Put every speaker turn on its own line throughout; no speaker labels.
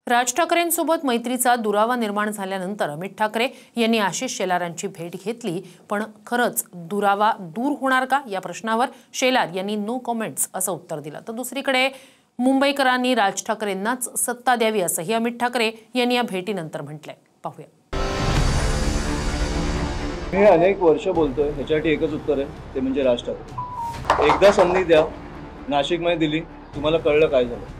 राज ठाकरेंसोबत मैत्रीचा दुरावा निर्माण झाल्यानंतर अमित ठाकरे यांनी आशिष शेलारांची भेट घेतली, पण खरंच दुरावा दूर होणार का या प्रश्नावर शेलार यांनी नो कमेंट्स असं उत्तर दिलं। तर दुसरीकडे मुंबईकरांनी राज ठाकरेंनाच सत्ता द्यावी असंही अमित ठाकरे यांनी या भेटीनंतर म्हटलंय। पाहूया।
मी अनेक वर्ष बोलतोय, ह्याच्यासाठी एकच उत्तर आहे, ते म्हणजे राज ठाकरे। एकदा संधी द्या, नाशिकमध्ये दिली, तुम्हाला कळलं काय झालं।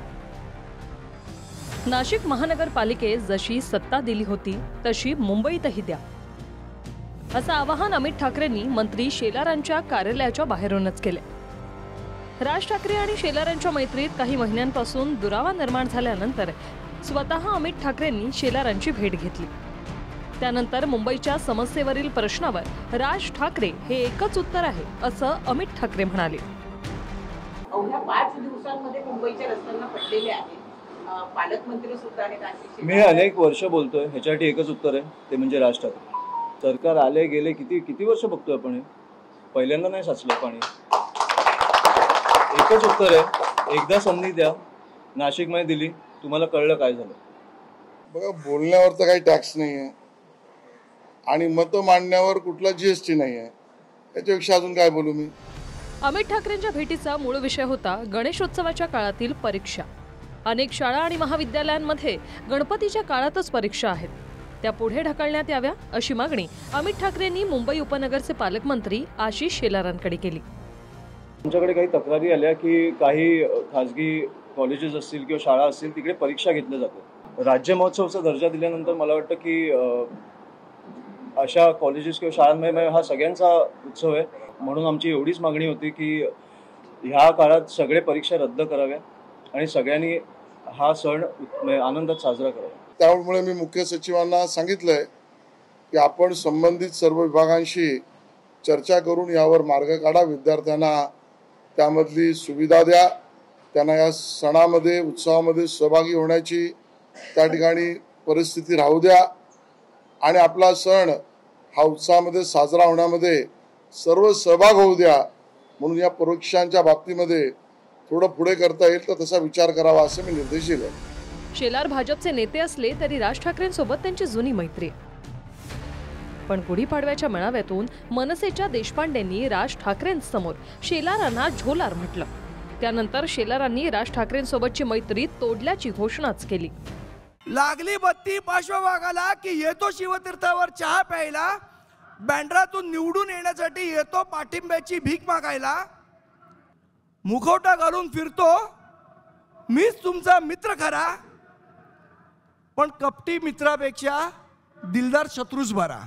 नाशिक महानगरपालिकेत जशी सत्ता दिली होती तशी मुंबईतही द्या, असं आवाहन अमित ठाकरेंनी मंत्री शेलारांच्या कार्यालयाच्या बाहेरूनच केले। राज ठाकरे आणि शेलारांच्या मैत्रीत काही महिन्यांपासून दुरावा निर्माण झाल्यानंतर स्वतः अमित ठाकरेंनी शेलारांची भेट घेतली। त्यानंतर मुंबईच्या समस्येवरील प्रश्नावर राज ठाकरे हे एकच उत्तर आहे असं अमित ठाकरे म्हणाले।
अवघ्या 5 दिवसांमध्ये मुंबईच्या रस्त्यांना पडलेले आहेत, पालकमंत्री सुद्धा आहेत।
मी अनेक वर्ष बोलतोय, ह्याच्यासाठी एकच उत्तर आहे, ते म्हणजे राज ठाकरे। सरकार आले गेले किती वर्ष बघतोय आपण, हे पहिल्यांदा नाही साचलं पाणी। एकच उत्तर आहे, एकदा संधी द्या, नाशिकमध्ये दिली, तुम्हाला कळलं काय झालं।
बघा, बोलण्यावर तर काही टॅक्स नाही आहे आणि मतं मांडण्यावर कुठला जीएसटी नाही आहे, याच्यापेक्षा अजून काय बोलू मी।
अमित ठाकरेंच्या भेटीचा मूळ विषय होता गणेशोत्सवाच्या काळातील परीक्षा। अनेक शाळा आणि महाविद्यालयांमध्ये गणपतीच्या काळातच परीक्षा आहेत, त्या पुढे ढकलण्यात याव्या अशी मागणी अमित ठाकरेंनी मुंबई उपनगरचे पालकमंत्री आशिष शेलारांकडे केली।
आमच्याकडे काही तक्रारी आल्या की काही खासगी कॉलेजेस असतील किंवा शाळा असतील, तिकडे परीक्षा घेतल्या जातात। राज्य महोत्सवाचा दर्जा दिल्यानंतर मला वाटतं की अशा कॉलेजेस किंवा शाळांमध्ये हा सगळ्यांचा उत्सव आहे, म्हणून आमची एवढीच मागणी होती की ह्या काळात सगळे परीक्षा रद्द कराव्या आणि सगळ्यांनी हा सण आनंदात साजरा करावा।
त्यामुळे मी मुख्य सचिवांना सांगितलंय की आपण संबंधित सर्व विभागांशी चर्चा करून यावर मार्ग काढा, विद्यार्थ्यांना त्यामधली सुविधा द्या, त्यांना या सणामध्ये उत्सवामध्ये सहभागी होण्याची त्या ठिकाणी परिस्थिती राहू द्या आणि आपला सण हा उत्सवामध्ये साजरा होण्यामध्ये सर्व सहभाग होऊ द्या। म्हणून या परीक्षांच्या बाबतीमध्ये थोडं पुढे करता येईल तर तसा विचार करावा असं मी निर्देश दिले।
शेलार भाजपचे नेते असले तरी राज ठाकरेंसोबत त्यांची जुनी मैत्री, पण गुढीपाडव्याच्या मेळाव्यातून मनसेच्या देशपांडेंनी राज ठाकरेंसमोर शेलारांना झोलार म्हटलं। त्यानंतर शेलारांनी राज ठाकरेंसोबतची मैत्री तोडल्याची घोषणाच केली।
लागली बत्ती पार्श्वभागाला की येतो शिवतीर्थावर चहा प्यायला, बँड्रातून निवडून येण्यासाठी येतो पाठिंब्याची भीक मागायला, मुखवटा घालून फिरतो मीच तुमचा मित्र खरा, पण कपटी मित्रापेक्षा दिलदार शत्रूच बरा।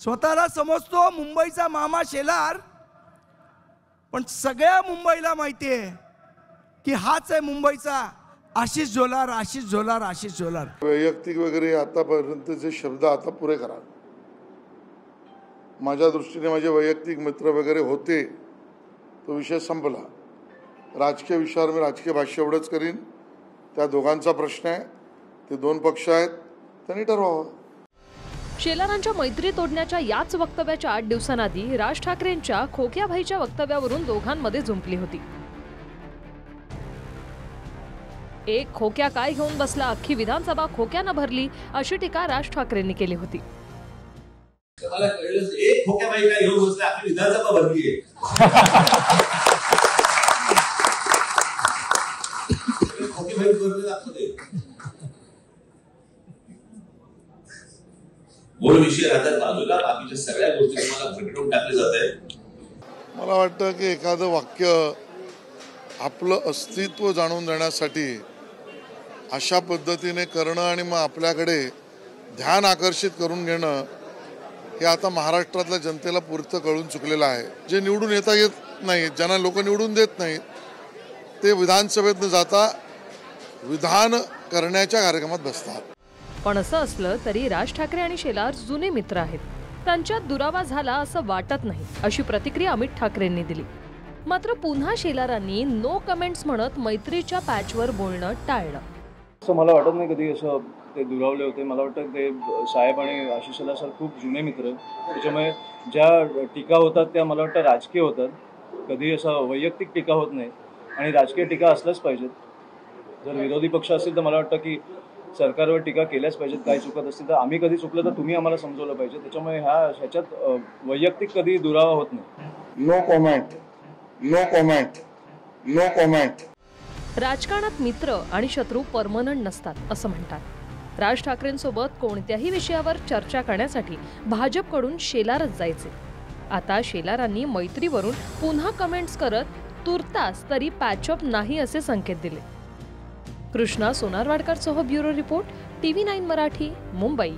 स्वतःला समजतो मुंबईचा मामा शेलार, पण सगळ्या मुंबईला माहिती आहे की हाच आहे मुंबईचा आशिष झोलार, आशिष झोलार, आशिष झोलार।
वैयक्तिक वगैरे आतापर्यंतचे शब्द आता पुरे करा। माझ्या दृष्टीने माझे वैयक्तिक मित्र वगैरे होते, तो विषय संपला। राजकीय विषयावर मी राजकीय भाष्य एवढंच करीन, त्या दोघांचा प्रश्न आहे, ते दोन पक्ष आहेत, त्यांनी ठरवावं।
शेलारांच्या मैत्री तोडण्याच्या याच वक्तव्याच्या 8 दिवसांआधी राज ठाकरेंच्या खोक्याभाईच्या वक्तव्यावरून दोघांमध्ये झुंपली होती। एक खोक्या काय घेऊन बसला, अख्खी विधानसभा खोक्यानं भरली अशी टीका राज ठाकरेंनी केली होती।
एक खोक्याबाई काय घेऊन बसला, अख्खी विधानसभा भरली आहे। मूळ विषय राहतात बाजूला, बाकीच्या सगळ्या गोष्टी तुम्हाला भटकवून टाकले जात आहे।
मला वाटतं की एखादं वाक्य आपलं अस्तित्व जाणून देण्यासाठी अशा पद्धतीने करणं आणि मग आपल्याकडे ध्यान आकर्षित करून घेणं, हे आता महाराष्ट्रातल्या जनतेला पुरतं कळून चुकलेलं आहे। जे निवडून येत नाहीत, ज्यांना लोक निवडून देत नाहीत, ते विधानसभेत न जाता विधान करण्याच्या कार्यक्रमात बसतात।
पण असं असलं तरी राज ठाकरे आणि शेलार जुने मित्र आहेत, त्यांच्यात दुरावा झाला असं वाटत नाही अशी प्रतिक्रिया अमित ठाकरेंनी दिली। मात्र पुन्हा शेलारांनी नो कमेंट्स म्हणत मैत्रीच्या पॅचवर बोलणं टाळलं।
असं मला वाटत नाही कधी असं ते दुरावले होते। मला वाटतं ते साहेब आणि आशिष शेलार सर खूप जुने मित्र, त्याच्यामुळे ज्या टीका होतात त्या मला वाटतं राजकीय होतात, कधी असं वैयक्तिक टीका होत नाही आणि राजकीय टीका असल्याच पाहिजेत। जर विरोधी पक्ष असेल तर मला वाटतं की सरकारवर टीका केल्याच पाहिजेत. काही चुकत असतील तर आम्ही कधी चुकलं तर तुम्ही आम्हाला समजवलं पाहिजे. त्याच्यामुळे ह्याच्यात वैयक्तिक कधी दुरावा होत नाही.
No comment, no comment, no comment.
राजकारणात मित्र आणि शत्रू परमनंट नसतात असं म्हणतात. राज ठाकरेंसोबत कोणत्याही विषयावर चर्चा करण्यासाठी भाजपकडून शेलारच जायचे. आता शेलारांनी मैत्रीवरून पुन्हा कमेंट्स करत तुर्तास तरी पॅचअप नाही असे संकेत दिले. कृष्णा सोनारवाडकरसह bureau report, TV9 Marathi, Mumbai.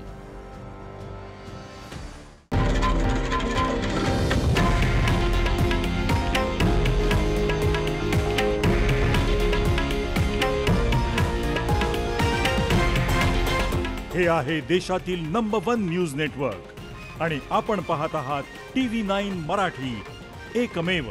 हे आहे देशातील नंबर 1 न्यूज नेटवर्क आणि आपण पाहत आहात TV9 मराठी, एकमेव.